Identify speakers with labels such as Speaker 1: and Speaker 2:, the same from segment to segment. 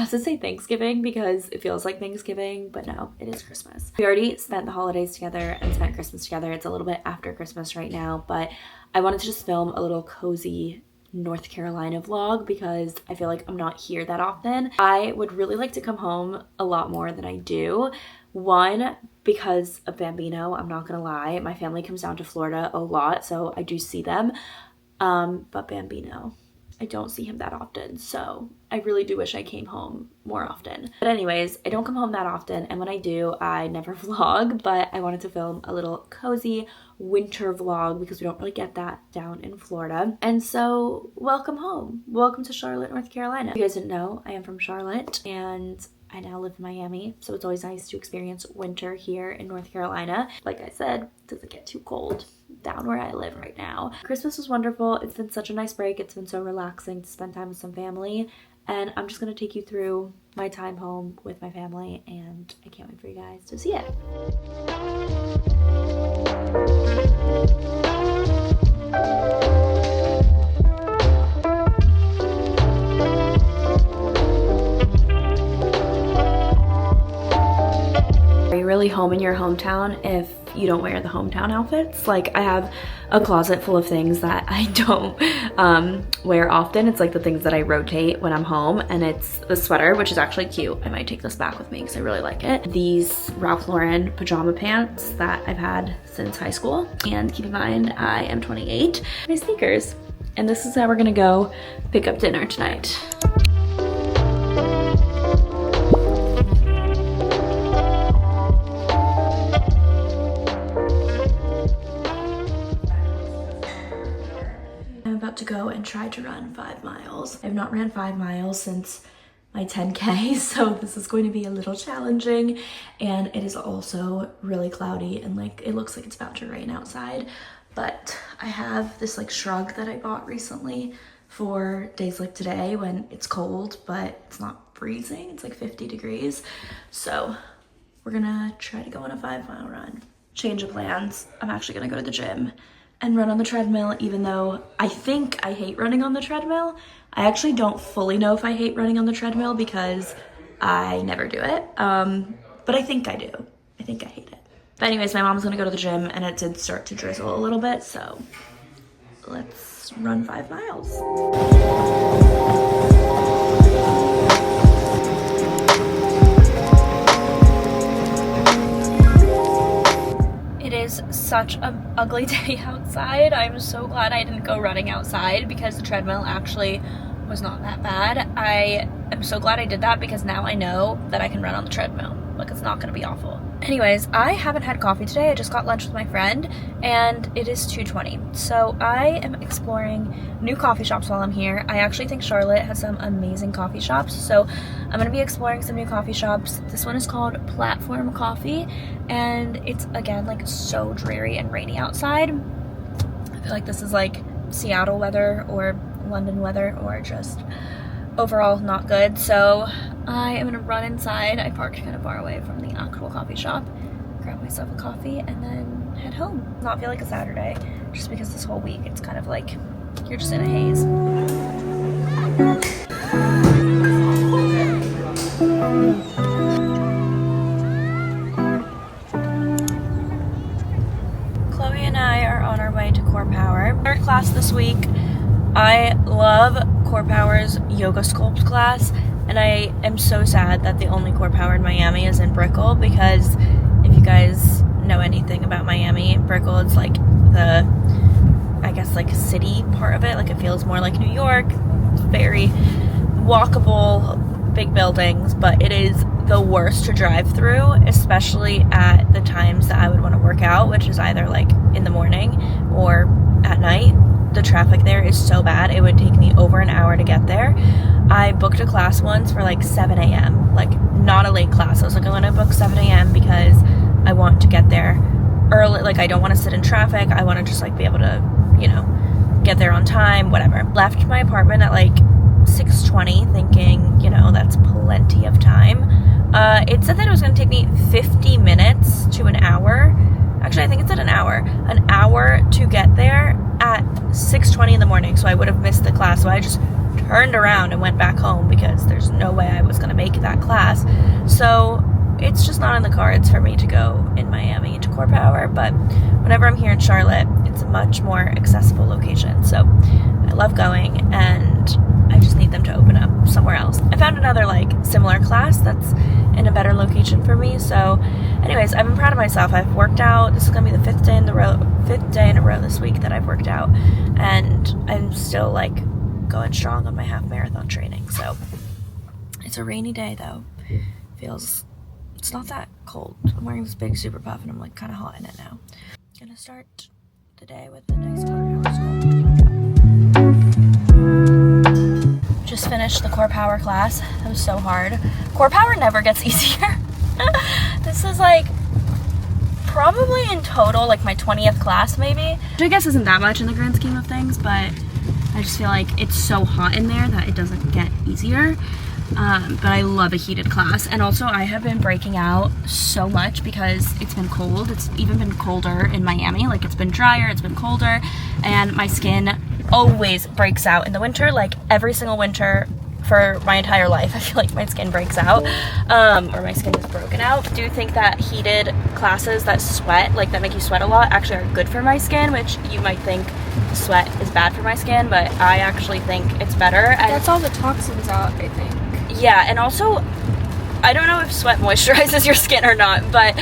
Speaker 1: about to say Thanksgiving because it feels like Thanksgiving, but no, it is Christmas. We already spent the holidays together and spent Christmas together. It's a little bit after Christmas right now, but I wanted to just film a little cozy North Carolina vlog because I feel like I'm not here that often. I would really like to come home a lot more than I do. One, because of Bambino, I'm not gonna lie. My family comes down to Florida a lot, so I do see them. But Bambino, I don't see him that often, so I really do wish I came home more often. But anyways, I don't come home that often, and when I do, I never vlog, but I wanted to film a little cozy winter vlog because we don't really get that down in Florida. And so, welcome home. Welcome to Charlotte, North Carolina. If you guys didn't know, I am from Charlotte, and I now live in Miami, so it's always nice to experience winter here in North Carolina. Like I said, it doesn't get too cold down where I live right now. Christmas was wonderful. It's been such a nice break. It's been so relaxing to spend time with some family, and I'm just gonna take you through my time home with my family, and I can't wait for you guys to see it. Are you really home in your hometown if you don't wear the hometown outfits? Like, I have a closet full of things that I don't wear often. It's like the things that I rotate when I'm home, and it's the sweater, which is actually cute. I might take this back with me because I really like it. These Ralph Lauren pajama pants that I've had since high school. And keep in mind, I am 28. My sneakers. And this is how we're gonna go pick up dinner tonight. To go and try to run 5 miles. I've not ran 5 miles since my 10K, so this is going to be a little challenging, and it is also really cloudy and like it looks like it's about to rain outside. But I have this like shrug that I bought recently for days like today when it's cold but it's not freezing. It's like 50 degrees. So we're gonna try to go on a 5-mile run. Change of plans. I'm actually gonna go to the gym and run on the treadmill, even though I think I hate running on the treadmill. I actually don't fully know if I hate running on the treadmill because I never do it, but I think I do. I think I hate it. But anyways, my mom's gonna go to the gym, and it did start to drizzle a little bit, so let's run 5 miles. It is such an ugly day outside. I'm so glad I didn't go running outside because the treadmill actually was not that bad. I am so glad I did that because now I know that I can run on the treadmill. Like, it's not gonna be awful. Anyways, I haven't had coffee today. I just got lunch with my friend, and it is 2:20. So I am exploring new coffee shops while I'm here. I actually think Charlotte has some amazing coffee shops, so I'm gonna be exploring some new coffee shops. This one is called Platform Coffee, and it's, again, like so dreary and rainy outside. I feel like this is like Seattle weather or London weather, or just overall not good. So I am gonna run inside. I parked kind of far away from the actual coffee shop, grab myself a coffee, and then head home. Not feel like a Saturday, just because this whole week it's kind of like you're just in a haze. Chloe and I are on our way to Core Power. Third class this week. I love Core Power's yoga sculpt class, and I am so sad that the only Core Power in Miami is in Brickell, because if you guys know anything about Miami, Brickell is like the, I guess, like city part of it. Like, it feels more like New York. It's very walkable, big buildings, but it is the worst to drive through, especially at the times that I would want to work out, which is either like in the morning or at night. The traffic there is so bad. It would take me over an hour to get there. I booked a class once for like 7 a.m. like not a late class. I was like, I'm gonna book 7 a.m. because I want to get there early. Like, I don't want to sit in traffic. I want to just like be able to, you know, get there on time, whatever. Left my apartment at like 6:20 thinking, you know, that's plenty of time. It said that it was gonna take me 50 minutes to an hour. Actually, I think it said an hour to get there at 6:20 in the morning, so I would have missed the class. So I just turned around and went back home because there's no way I was gonna make that class. So it's just not in the cards for me to go in Miami to Core Power, but whenever I'm here in Charlotte, it's a much more accessible location. So I love going, and I just need them to open up somewhere else. I found another like similar class that's in a better location for me. So anyways, I've been proud of myself. I've worked out. This is gonna be the fifth day in a row this week that I've worked out, and I'm still like going strong on my half marathon training. So it's a rainy day though. It's not that cold. I'm wearing this big super puff and I'm like kind of hot in it now. Gonna start the day with a nice Core Power. Just finished the Core Power class. That was so hard. Core Power never gets easier. This is like probably in total like my 20th class maybe. Which I guess isn't that much in the grand scheme of things, but I just feel like it's so hot in there that it doesn't get easier. But I love a heated class, and also I have been breaking out so much because it's been cold. It's even been colder in Miami. Like, it's been drier, it's been colder, and my skin always breaks out in the winter. Like every single winter for my entire life, I feel like my skin breaks out, or my skin is broken out. Do you think that heated classes that make you sweat a lot actually are good for my skin? Which you might think sweat is bad for my skin, but I actually think it's better. And
Speaker 2: that's all the toxins out, I think.
Speaker 1: Yeah, and also, I don't know if sweat moisturizes your skin or not, but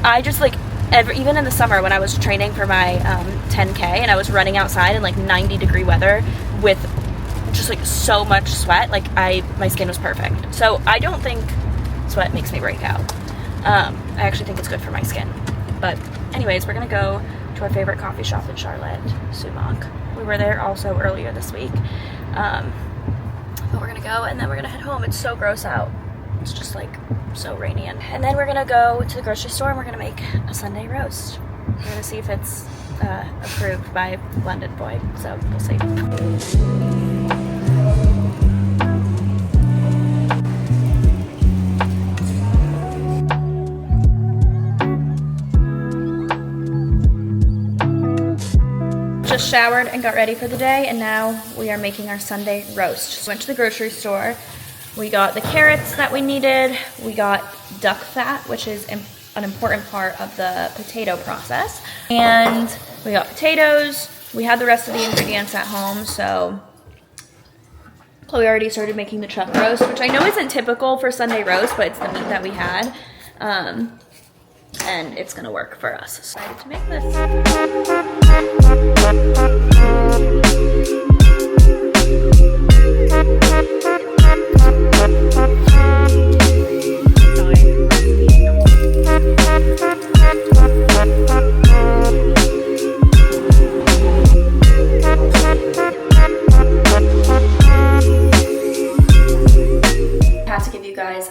Speaker 1: I just like, even in the summer when I was training for my 10K and I was running outside in like 90-degree weather with just like so much sweat, like my skin was perfect. So I don't think sweat makes me break out. I actually think it's good for my skin. But anyways, we're gonna go to our favorite coffee shop in Charlotte, Sumac. We were there also earlier this week. But we're gonna go and then we're gonna head home. It's so gross out. It's just like so rainy. And then we're gonna go to the grocery store and we're gonna make a Sunday roast. We're gonna see if it's approved by Blended Boy. So we'll see. Just showered and got ready for the day, and now we are making our Sunday roast. Just went to the grocery store. We got the carrots that we needed. We got duck fat, which is an important part of the potato process. And we got potatoes. We had the rest of the ingredients at home, so Chloe already started making the chuck roast, which I know isn't typical for Sunday roast, but it's the meat that we had. And it's gonna work for us. So I decided to make this.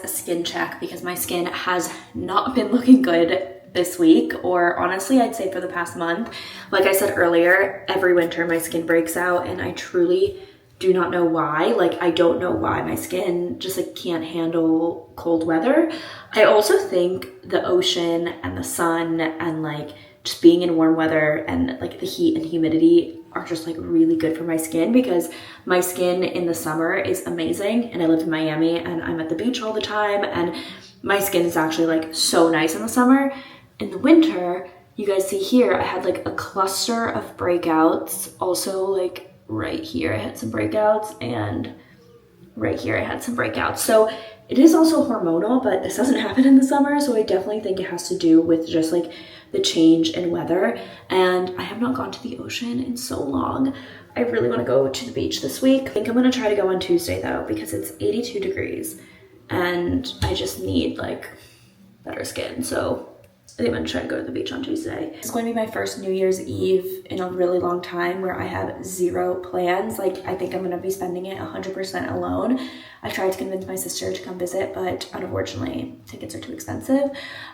Speaker 1: A skin check because my skin has not been looking good this week, or honestly I'd say for the past month. Like I said earlier, every winter my skin breaks out and I truly do not know why. Like, I don't know why my skin just like can't handle cold weather. I also think the ocean and the sun and like just being in warm weather and like the heat and humidity are just like really good for my skin, because my skin in the summer is amazing and I live in Miami and I'm at the beach all the time and my skin is actually like so nice in the summer. In the winter, you guys see here, I had like a cluster of breakouts. Also like right here I had some breakouts, and right here I had some breakouts. So it is also hormonal, but this doesn't happen in the summer, so I definitely think it has to do with just like the change in weather. And I have not gone to the ocean in so long. I really want to go to the beach this week. I think I'm going to try to go on Tuesday though, because it's 82 degrees and I just need like better skin. So I think I'm gonna try to go to the beach on Tuesday. It's going to be my first New Year's Eve in a really long time where I have zero plans. Like, I think I'm gonna be spending it 100% alone. I tried to convince my sister to come visit, but unfortunately tickets are too expensive.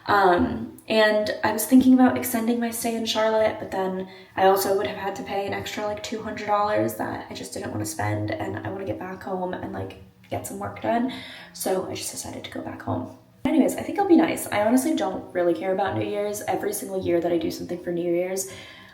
Speaker 1: And I was thinking about extending my stay in Charlotte, but then I also would have had to pay an extra like $200 that I just didn't want to spend, and I want to get back home and like get some work done. So I just decided to go back home. Anyways, I think it'll be nice. I honestly don't really care about New Year's. Every single year that I do something for New Year's,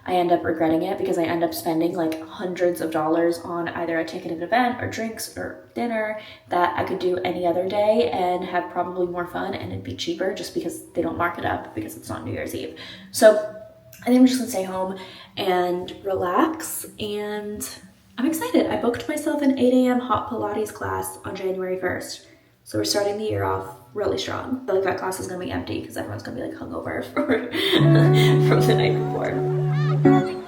Speaker 1: I end up regretting it because I end up spending like hundreds of dollars on either a ticketed event or drinks or dinner that I could do any other day and have probably more fun, and it'd be cheaper just because they don't mark it up because it's not New Year's Eve. So I think I'm just gonna stay home and relax, and I'm excited. I booked myself an 8 a.m. hot Pilates class on January 1st. So we're starting the year off really strong. I feel like that class is gonna be empty because everyone's gonna be like hungover from the night before.